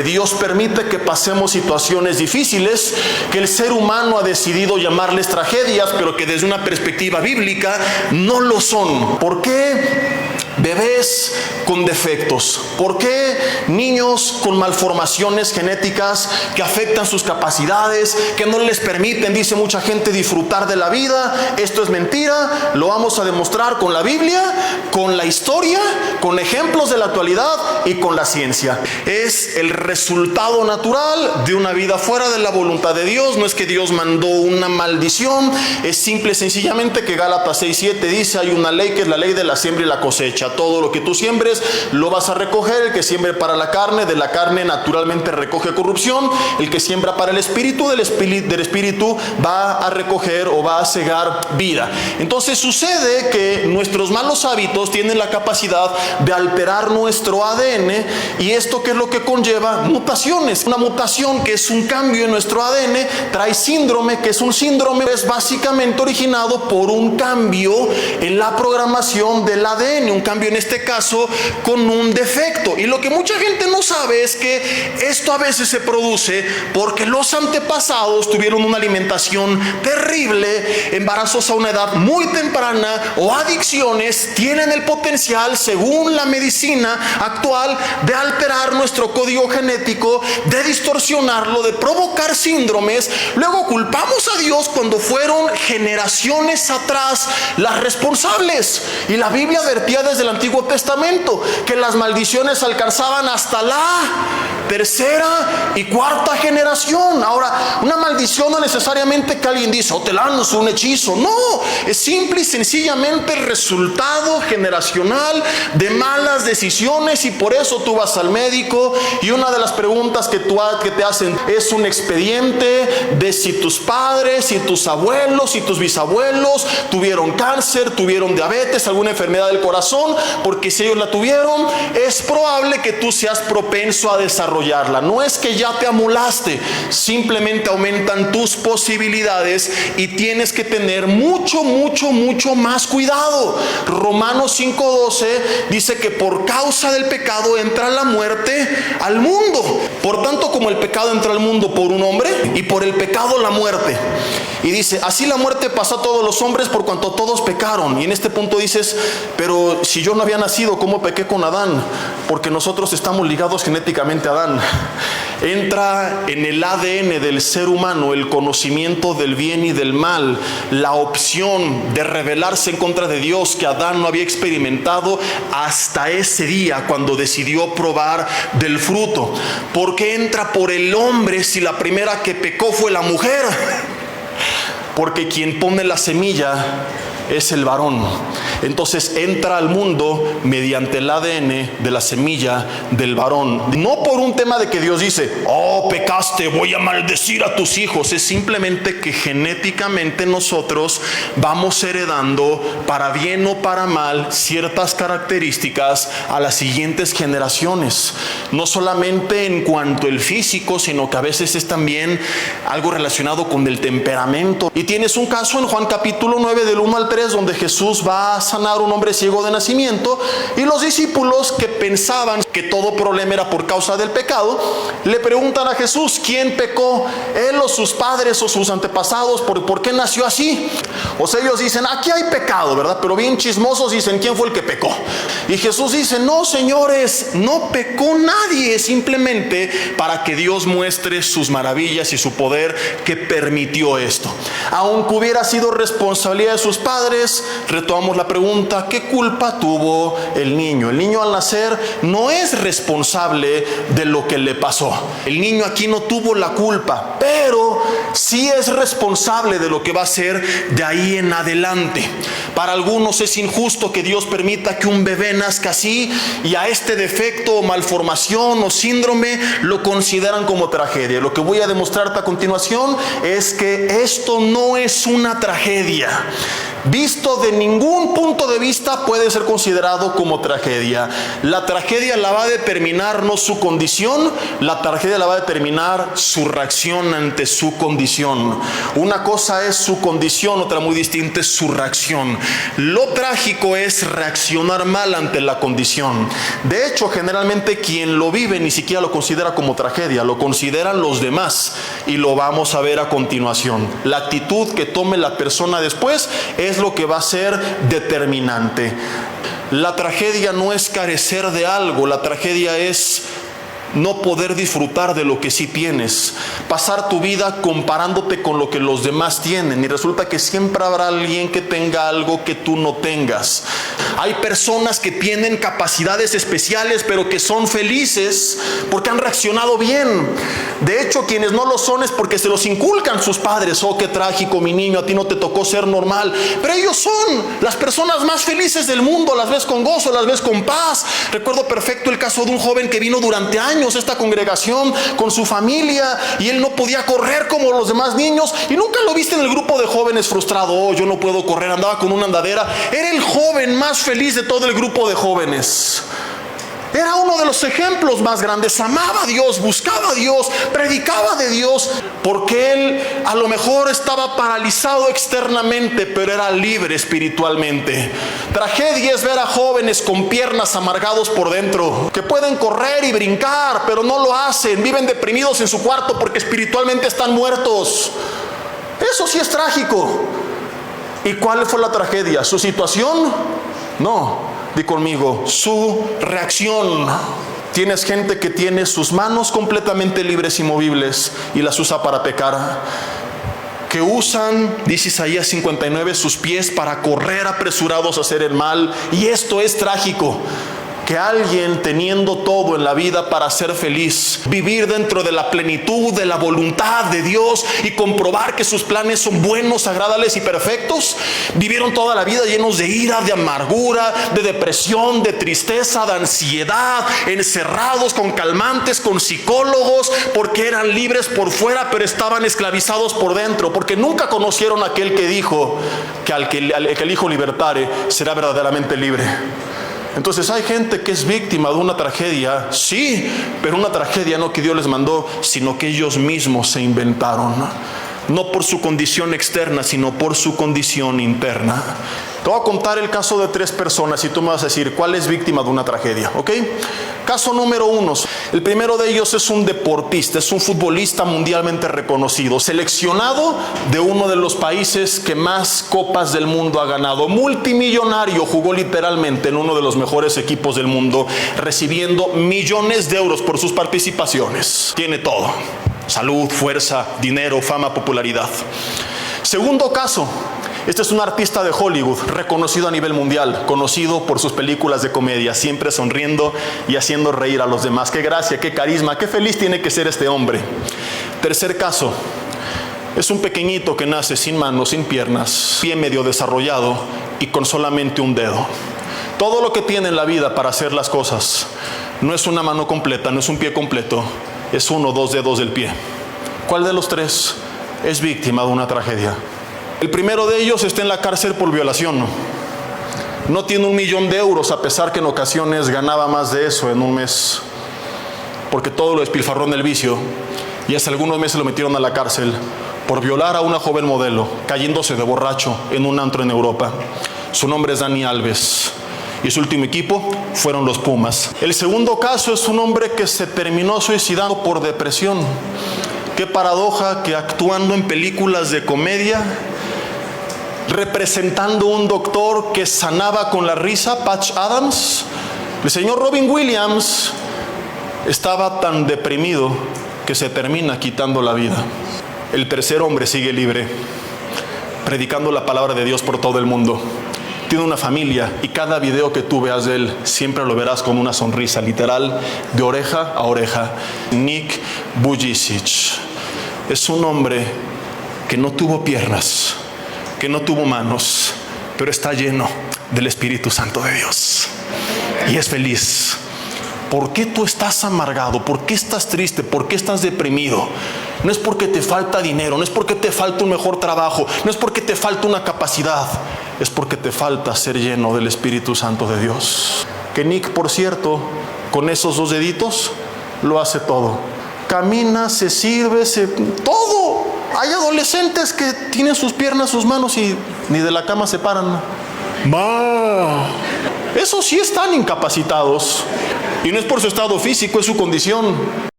Dios permite que pasemos situaciones difíciles, que el ser humano ha decidido llamarles tragedias, pero que desde una perspectiva bíblica no lo son. ¿Por qué bebés con defectos? ¿Por qué niños con malformaciones genéticas que afectan sus capacidades, que no les permiten, dice mucha gente, disfrutar de la vida? Esto es mentira. Lo vamos a demostrar con la Biblia, con la historia, con ejemplos de la actualidad y con la ciencia. Es el resultado natural de una vida fuera de la voluntad de Dios. No es que Dios mandó una maldición, es simple y sencillamente que Gálatas 6:7 dice: hay una ley que es la ley de la siembra y la cosecha. Todo lo que tú siembres lo vas a recoger. El que siembre para la carne, de la carne naturalmente recoge corrupción. El que siembra para el espíritu, del espíritu va a recoger o va a segar vida. Entonces sucede que nuestros malos hábitos tienen la capacidad de alterar nuestro ADN, y esto ¿qué es lo que conlleva? Mutaciones. Una mutación, que es un cambio en nuestro ADN, trae síndrome, que es un síndrome, es básicamente originado por un cambio en la programación del ADN, un cambio en este caso con un defecto. Y lo que mucha gente no sabe es que esto a veces se produce porque los antepasados tuvieron una alimentación terrible, embarazos a una edad muy temprana o adicciones tienen el potencial, según la medicina actual, de alterar nuestro código genético, de distorsionarlo, de provocar síndromes. Luego culpamos a Dios cuando fueron generaciones atrás las responsables. Y la Biblia advertía desde el Antiguo Testamento que las maldiciones alcanzaban hasta la tercera y cuarta generación. Ahora, una maldición no necesariamente que alguien dice: oh, te lanzo un hechizo. No, es simple y sencillamente el resultado generacional de malas decisiones. Y por eso tú vas al médico y una de las preguntas que te hacen es un expediente de si tus padres, si tus abuelos, si tus bisabuelos tuvieron cáncer, tuvieron diabetes, alguna enfermedad del corazón, porque si ellos la tuvieron, es probable que tú seas propenso a desarrollarla. No es que ya te amolaste, simplemente aumentan tus posibilidades y tienes que tener mucho más cuidado. Romanos 5:12 dice que por causa del pecado entra la muerte al mundo. Por tanto, como el pecado entra al mundo por un hombre, y por el pecado la muerte. Y dice: así la muerte pasó a todos los hombres por cuanto todos pecaron. Y en este punto dices: pero si yo no había nacido, ¿cómo pequé con Adán? Porque nosotros estamos ligados genéticamente a Adán. Entra en el ADN del ser humano el conocimiento del bien y del mal, la opción de rebelarse en contra de Dios que Adán no había experimentado hasta ese día cuando decidió probar del fruto. ¿Por qué entra por el hombre si la primera que pecó fue la mujer? Porque quien pone la semilla es el varón. Entonces entra al mundo mediante el ADN de la semilla del varón. No por un tema de que Dios dice: oh, pecaste, voy a maldecir a tus hijos. Es simplemente que genéticamente nosotros vamos heredando, para bien o para mal, ciertas características a las siguientes generaciones. No solamente en cuanto al físico, sino que a veces es también algo relacionado con el temperamento. Y tienes un caso en Juan capítulo 9 del 1 al 3 donde Jesús va a sanar a un hombre ciego de nacimiento, y los discípulos, que pensaban que todo problema era por causa del pecado, le preguntan a Jesús: ¿quién pecó? ¿Él o sus padres o sus antepasados? ¿Por qué nació así? O sea, ellos dicen: aquí hay pecado, ¿verdad? Pero bien chismosos dicen: ¿quién fue el que pecó? Y Jesús dice: no, señores, no pecó nadie, simplemente para que Dios muestre sus maravillas y su poder, que permitió esto. Aunque hubiera sido responsabilidad de sus padres, retomamos la pregunta: ¿qué culpa tuvo el niño? El niño al nacer no es responsable de lo que le pasó. El niño aquí no tuvo la culpa, pero sí es responsable de lo que va a ser de ahí en adelante. Para algunos es injusto que Dios permita que un bebé nazca así, y a este defecto o malformación o síndrome lo consideran como tragedia. Lo que voy a demostrarte a continuación es que esto no es una tragedia. visto de ningún punto de vista, puede ser considerado como tragedia. La tragedia la va a determinar no su condición, la tragedia la va a determinar su reacción ante su condición. Una cosa es su condición, otra muy distinta es su reacción. Lo trágico es reaccionar mal ante la condición. De hecho, generalmente quien lo vive ni siquiera lo considera como tragedia, lo consideran los demás, y lo vamos a ver a continuación. La actitud que tome la persona después es lo que va a ser determinante. La tragedia no es carecer de algo, la tragedia es no poder disfrutar de lo que sí tienes, pasar tu vida comparándote con lo que los demás tienen, y resulta que siempre habrá alguien que tenga algo que tú no tengas. Hay personas que tienen capacidades especiales pero que son felices porque han reaccionado bien. De hecho, quienes no lo son es porque se los inculcan sus padres. Oh, qué trágico, mi niño, a ti no te tocó ser normal. Pero ellos son las personas más felices del mundo, las ves con gozo, las ves con paz. Recuerdo perfecto el caso de un joven que vino durante años a esta congregación con su familia, y él no podía correr como los demás niños, y nunca lo viste en el grupo de jóvenes frustrado. Oh, yo no puedo correr, andaba con una andadera. Era el joven más feliz de todo el grupo de jóvenes. Era uno de los ejemplos más grandes. Amaba a Dios, buscaba a Dios, predicaba de Dios, porque él a lo mejor estaba paralizado externamente, pero era libre espiritualmente. Tragedia es ver a jóvenes con piernas amargados por dentro, que pueden correr y brincar, pero no lo hacen. Viven deprimidos en su cuarto porque espiritualmente están muertos. Eso sí es trágico. ¿Y cuál fue la tragedia? ¿Su situación? No. Di conmigo, su reacción. Tienes gente que tiene sus manos completamente libres y movibles y las usa para pecar. Que usan, dice Isaías 59, sus pies para correr apresurados a hacer el mal. Y esto es trágico. Que alguien teniendo todo en la vida para ser feliz, vivir dentro de la plenitud de la voluntad de Dios y comprobar que sus planes son buenos, agradables y perfectos, vivieron toda la vida llenos de ira, de amargura, de depresión, de tristeza, de ansiedad, encerrados con calmantes, con psicólogos, porque eran libres por fuera pero estaban esclavizados por dentro, porque nunca conocieron a aquel que dijo que al que el Hijo libertare será verdaderamente libre. Entonces hay gente que es víctima de una tragedia, sí, pero una tragedia no que Dios les mandó, sino que ellos mismos se inventaron. No por su condición externa, sino por su condición interna. Te voy a contar el caso de 3 personas y tú me vas a decir cuál es víctima de una tragedia, ¿ok? Caso número 1. El primero de ellos es un deportista, es un futbolista mundialmente reconocido, seleccionado de uno de los países que más copas del mundo ha ganado. Multimillonario, jugó literalmente en uno de los mejores equipos del mundo, recibiendo millones de euros por sus participaciones. Tiene todo: salud, fuerza, dinero, fama, popularidad. Segundo caso. Este es un artista de Hollywood, reconocido a nivel mundial, conocido por sus películas de comedia, siempre sonriendo y haciendo reír a los demás. Qué gracia, qué carisma, qué feliz tiene que ser este hombre. Tercer caso, es un pequeñito que nace sin manos, sin piernas, pie medio desarrollado y con solamente un dedo. Todo lo que tiene en la vida para hacer las cosas no es una mano completa, no es un pie completo, es 1 o 2 dedos del pie. ¿Cuál de los 3 es víctima de una tragedia? El primero de ellos está en la cárcel por violación. No tiene 1 millón de euros, a pesar que en ocasiones ganaba más de eso en un mes, porque todo lo despilfarró en el vicio, y hace algunos meses lo metieron a la cárcel por violar a una joven modelo, cayéndose de borracho en un antro en Europa. Su nombre es Dani Alves y su último equipo fueron los Pumas. El segundo caso es un hombre que se terminó suicidando por depresión. Qué paradoja que actuando en películas de comedia, representando un doctor que sanaba con la risa, Patch Adams, el señor Robin Williams estaba tan deprimido que se termina quitando la vida. El tercer hombre sigue libre, predicando la palabra de Dios por todo el mundo. Tiene una familia y cada video que tú veas de él siempre lo verás con una sonrisa, literal, de oreja a oreja. Nick Vujicic es un hombre que no tuvo piernas, que no tuvo manos, pero está lleno del Espíritu Santo de Dios y es feliz. ¿Por qué tú estás amargado? ¿Por qué estás triste? ¿Por qué estás deprimido? No es porque te falta dinero, no es porque te falta un mejor trabajo, no es porque te falta una capacidad, es porque te falta ser lleno del Espíritu Santo de Dios. Que Nick, por cierto, con esos 2 deditos, lo hace todo. Camina, se sirve, todo. Hay adolescentes que tienen sus piernas, sus manos y ni de la cama se paran. Esos sí están incapacitados. Y no es por su estado físico, es su condición.